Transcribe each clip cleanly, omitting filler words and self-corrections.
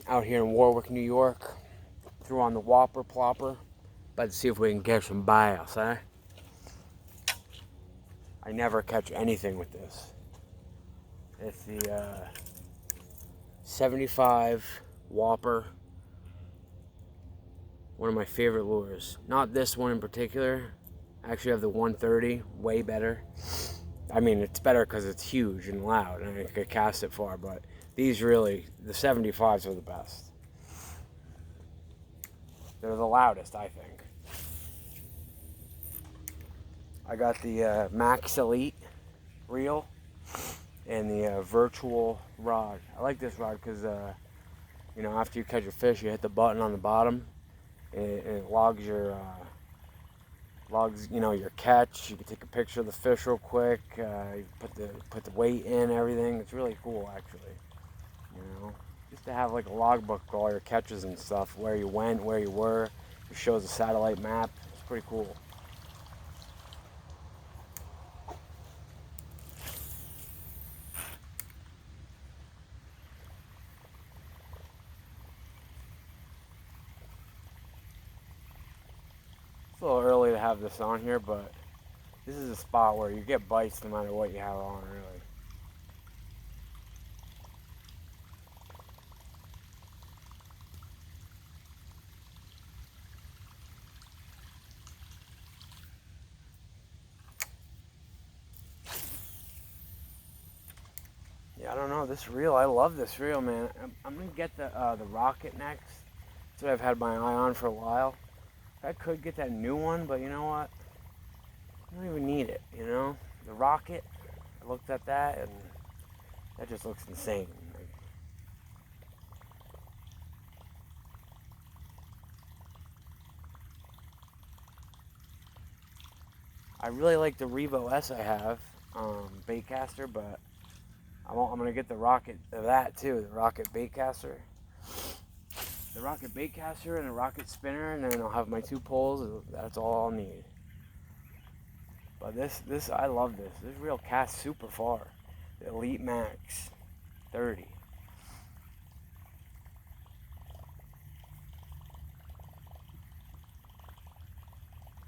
out here in Warwick, New York. Threw on the Whopper Plopper. About to see if we can catch some bass, eh? I never catch anything with this. It's the 75 Whopper. One of my favorite lures. Not this one in particular. I actually have the 130, way better. I mean, it's better because it's huge and loud and I could cast it far, but these really, the 75s are the best. They're the loudest, I think. I got the Max Elite reel and the virtual rod. I like this rod because, after you catch a fish, you hit the button on the bottom and it logs your your catch. You can take a picture of the fish real quick. You put the weight in, everything. It's really cool, actually. Just to have like a logbook for all your catches and stuff, where you went, where you were. It shows a satellite map. It's pretty cool. It's a little early to have this on here, but this is a spot where you get bites no matter what you have on, really. Yeah, I don't know, this reel, I love this reel, man. I'm going to get the Rocket next. That's what I've had my eye on for a while. I could get that new one, but you know what? I don't even need it, The Rocket, I looked at that, and that just looks insane. I really like the River2sea I have, baitcaster, but I'm going to get the Rocket of that too, the Rocket baitcaster. The Rocket baitcaster and a Rocket spinner, and then I'll have my 2 poles. That's all I'll need. But this I love this. This reel casts super far. The Elite Max 30.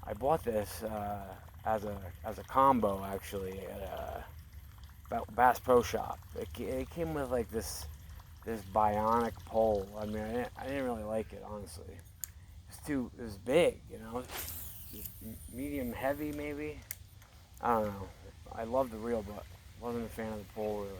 I bought this as a combo actually at Bass Pro Shop. It came with like this bionic pole. I mean, I didn't really like it, honestly. It was big, medium heavy maybe. I don't know. I love the reel, but wasn't a fan of the pole really.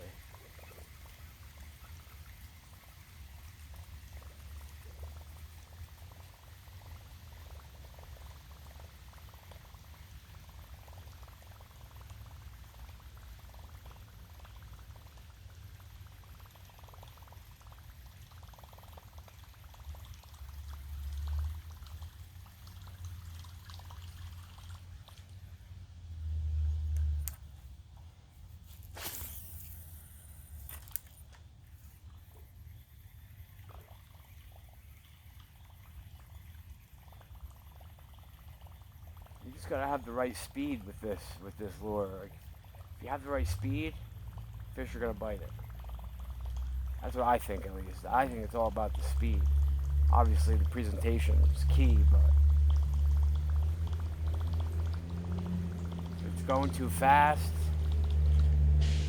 You just gotta have the right speed with this lure. Like, if you have the right speed, fish are gonna bite it. That's what I think, at least. I think it's all about the speed. Obviously, the presentation is key, but if it's going too fast,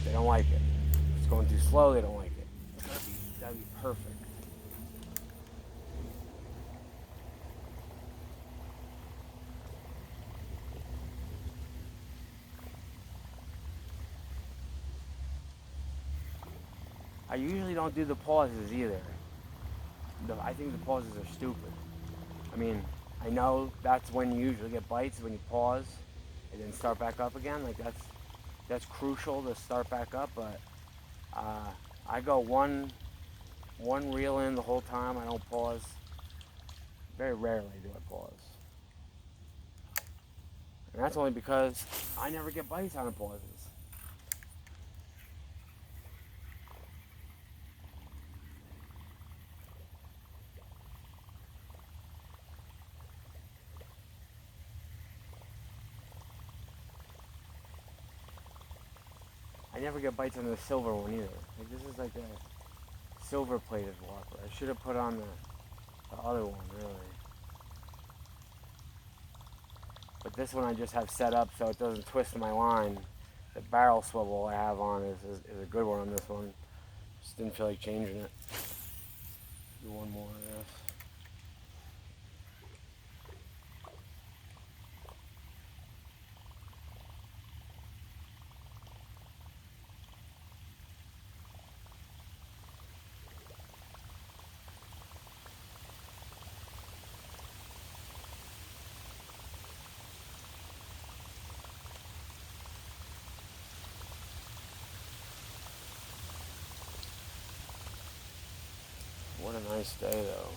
they don't like it. If it's going too slow, they don't like it. It's gotta be perfect. I usually don't do the pauses either. I think the pauses are stupid. I mean, I know that's when you usually get bites, when you pause and then start back up again. Like that's crucial to start back up, but I go one reel in the whole time. I don't pause. Very rarely do I pause. And that's only because I never get bites on the pauses. I never get bites on the silver one either. Like, this is like a silver plated whopper. I should have put on the other one, really. But this one I just have set up so it doesn't twist my line. The barrel swivel I have on is a good one on this one. Just didn't feel like changing it. Do one more of this. What a nice day, though.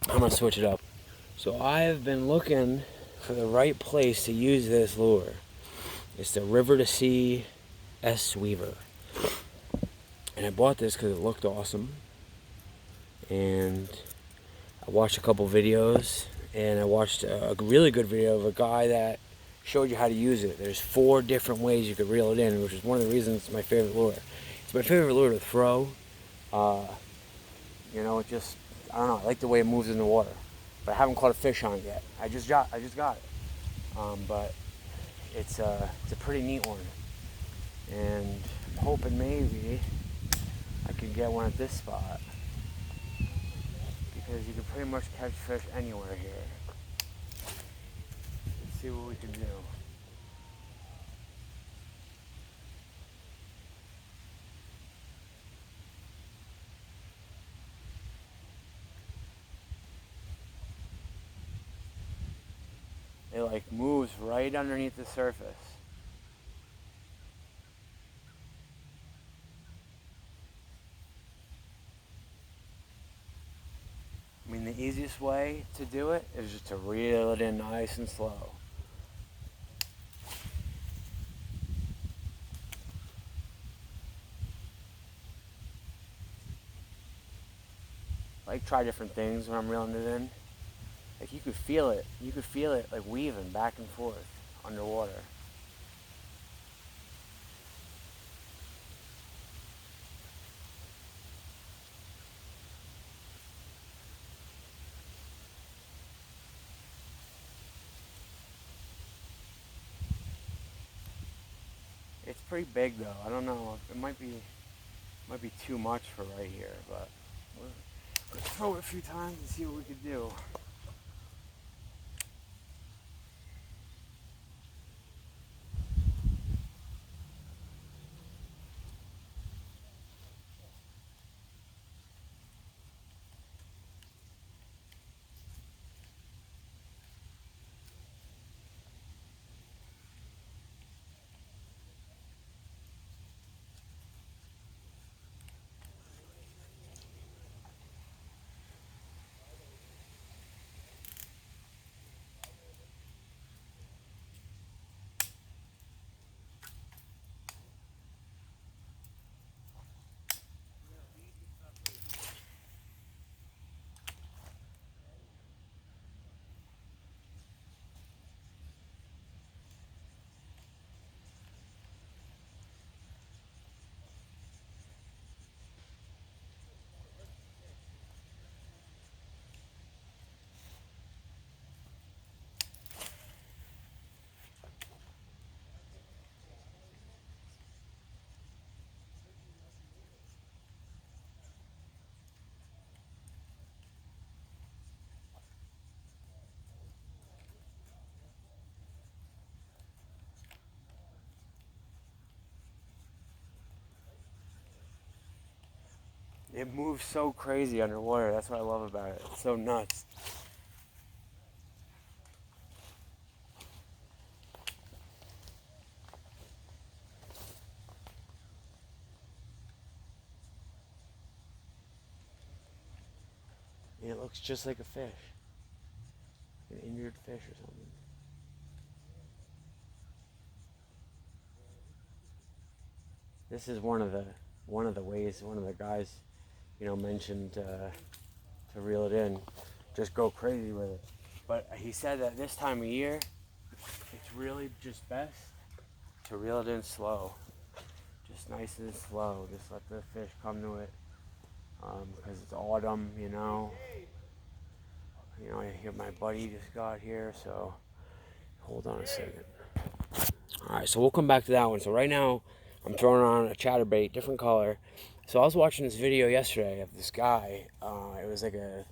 I'm gonna switch it up. So I have been looking for the right place to use this lure. It's the River2sea S Weaver. And I bought this because it looked awesome. And I watched a couple videos, and I watched a really good video of a guy that showed you how to use it. There's 4 different ways you could reel it in, which is one of the reasons it's my favorite lure. It's my favorite lure to throw. You know, it just, I don't know, I like the way it moves in the water. But I haven't caught a fish on it yet. I just got it. But it's a pretty neat one. And I'm hoping maybe I could get one at this spot. Because you can pretty much catch fish anywhere here. Let's see what we can do. It like moves right underneath the surface. I mean, the easiest way to do it is just to reel it in nice and slow. Like, try different things when I'm reeling it in. Like, you could feel it like weaving back and forth underwater. It's pretty big though. I don't know. It might be too much for right here, but let's throw it a few times and see what we could do. It moves so crazy underwater. That's what I love about it. It's so nuts. And it looks just like a fish. An injured fish or something. This is one of the ways one of the guys, mentioned to reel it in, just go crazy with it. But he said that this time of year, it's really just best to reel it in slow, just nice and slow. Just let the fish come to it, because it's autumn. I hear my buddy just got here, so hold on a second. All right, so we'll come back to that one. So right now, I'm throwing on a chatterbait, different color. So I was watching this video yesterday of this guy. It was like a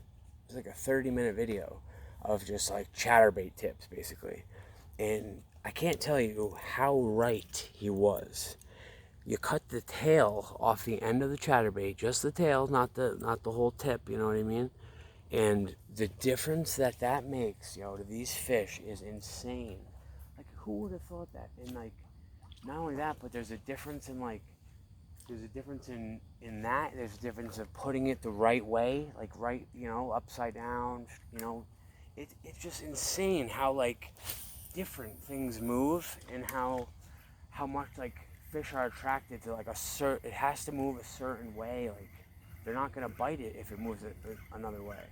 30-minute video of just like chatterbait tips, basically. And I can't tell you how right he was. You cut the tail off the end of the chatterbait, just the tail, not the whole tip. You know what I mean? And the difference that makes, to these fish is insane. Like, who would have thought that? And like, not only that, but there's a difference in that. There's a difference of putting it the right way, like right, upside down. It's just insane how like different things move, and how much like fish are attracted to like it has to move a certain way. Like, they're not gonna bite it if it moves it another way.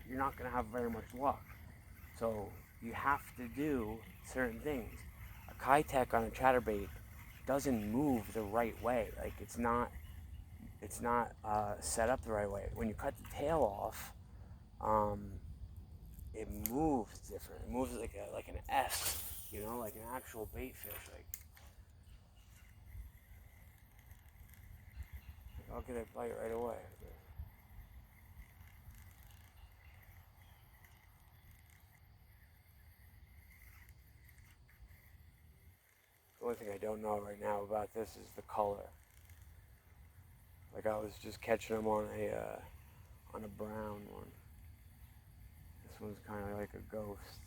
You're not gonna have very much luck. So you have to do certain things. A Kitech on a chatterbait doesn't move the right way. Like, it's not set up the right way. When you cut the tail off, it moves different. It moves like an S, like an actual bait fish. Like I'll get a bite right away. The only thing I don't know right now about this is the color. Like, I was just catching them on a brown one. This one's kind of like a ghost.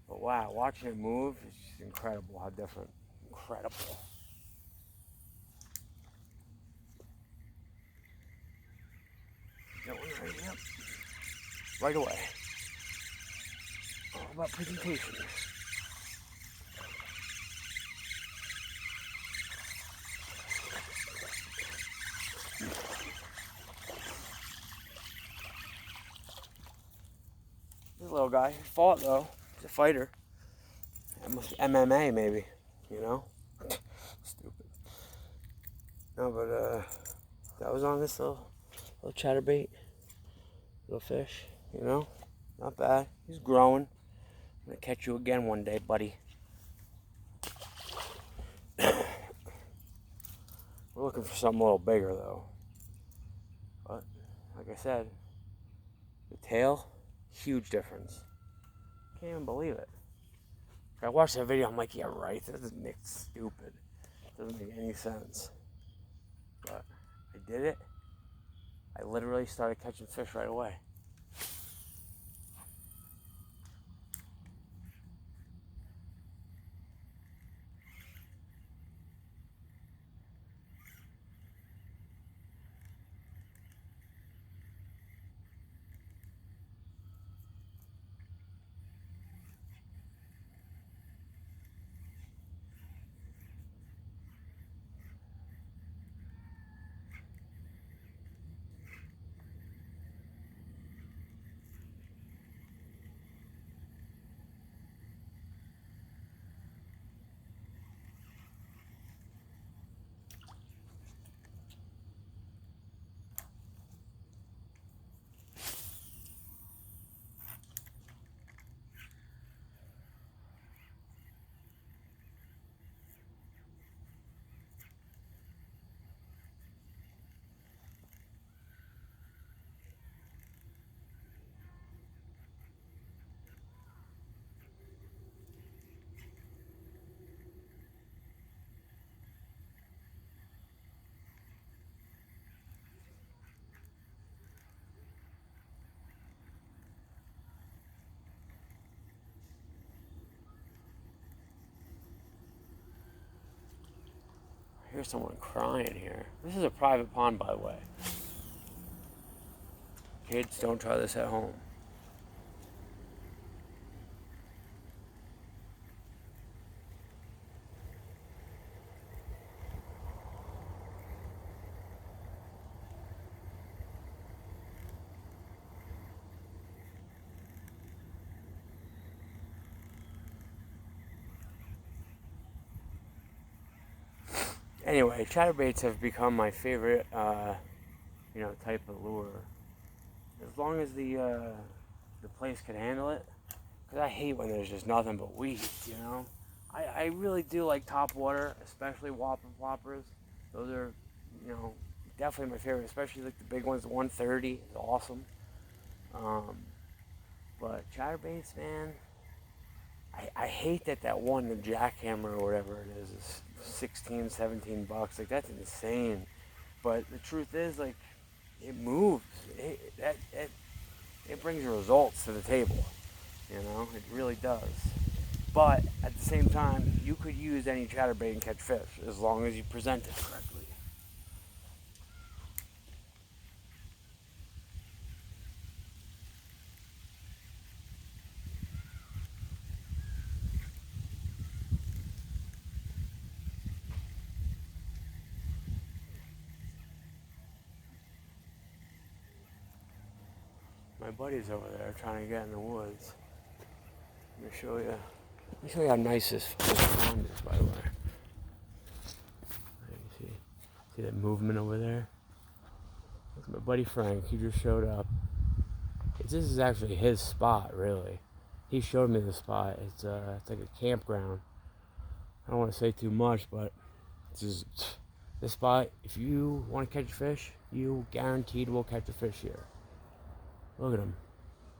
But wow, watching it move is just incredible. How different. Incredible. That one right, yep. Right away. All about presentation. This little guy, he fought though. He's a fighter. That must be MMA maybe, Stupid. No, but that was on this little chatterbait, little fish, Not bad. He's growing. I'm gonna catch you again one day, buddy. We're looking for something a little bigger though. But like I said, the tail, huge difference. Can't even believe it. I watched that video, I'm like, yeah, right, this is stupid. Doesn't make any sense. But I did it. I literally started catching fish right away. hear someone crying here. This is a private pond, by the way. Kids, don't try this at home. Anyway, chatterbaits have become my favorite, type of lure. As long as the place can handle it. Because I hate when there's just nothing but weeds, you know. I really do like top water, especially whopper ploppers. Those are, definitely my favorite, especially like the big ones. 130 is awesome. But chatterbaits, man, I hate that one, the jackhammer or whatever it is 16, 17 bucks. Like, that's insane. But the truth is, like, it moves. It brings results to the table. It really does. But at the same time, you could use any chatterbait and catch fish as long as you present it correctly. My buddy's over there trying to get in the woods. Let me show you how nice this pond is, by the way. See that movement over there? That's my buddy Frank. He just showed up. This is actually his spot, really. He showed me the spot. It's like a campground. I don't want to say too much, but this spot, if you want to catch fish, you guaranteed will catch a fish here. Look at him,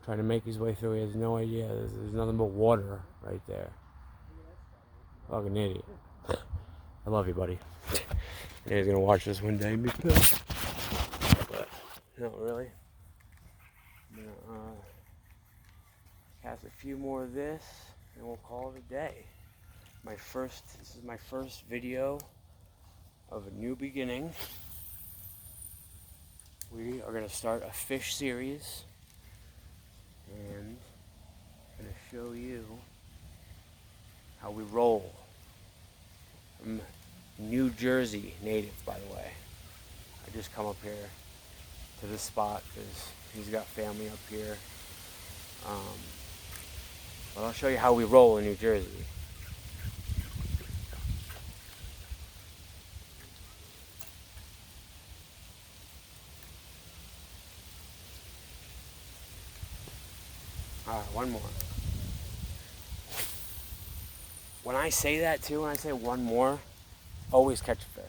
trying to make his way through. He has no idea. There's nothing but water right there. Fucking idiot. I love you, buddy. And he's gonna watch this one day and be pissed. But no, really. I'm gonna cast a few more of this, and we'll call it a day. This is my first video of a new beginning. We are gonna start a fish series. And I'm going to show you how we roll. I'm New Jersey native, by the way. I just come up here to this spot because he's got family up here. But I'll show you how we roll in New Jersey. Alright, one more. When I say that too, when I say one more, always catch a fish.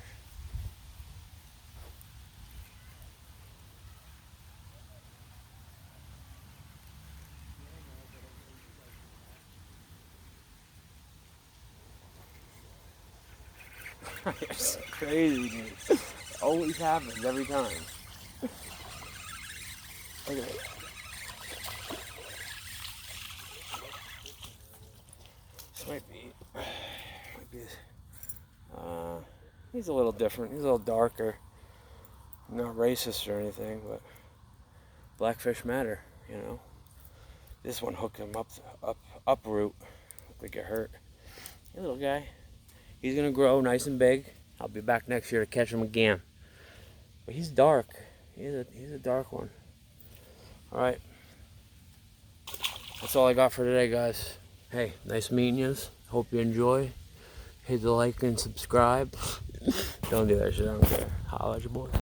It's crazy, dude. It always happens every time. Look at it. Might be, he's a little different. He's a little darker. I'm not racist or anything, but blackfish matter, This one hooked him uproot. Looked like it hurt. Hey, little guy. He's gonna grow nice and big. I'll be back next year to catch him again. But he's dark. He's a dark one. All right. That's all I got for today, guys. Hey, nice meeting you. Hope you enjoy. Hit the like and subscribe. Don't do that shit. I don't care. Holla at your boy.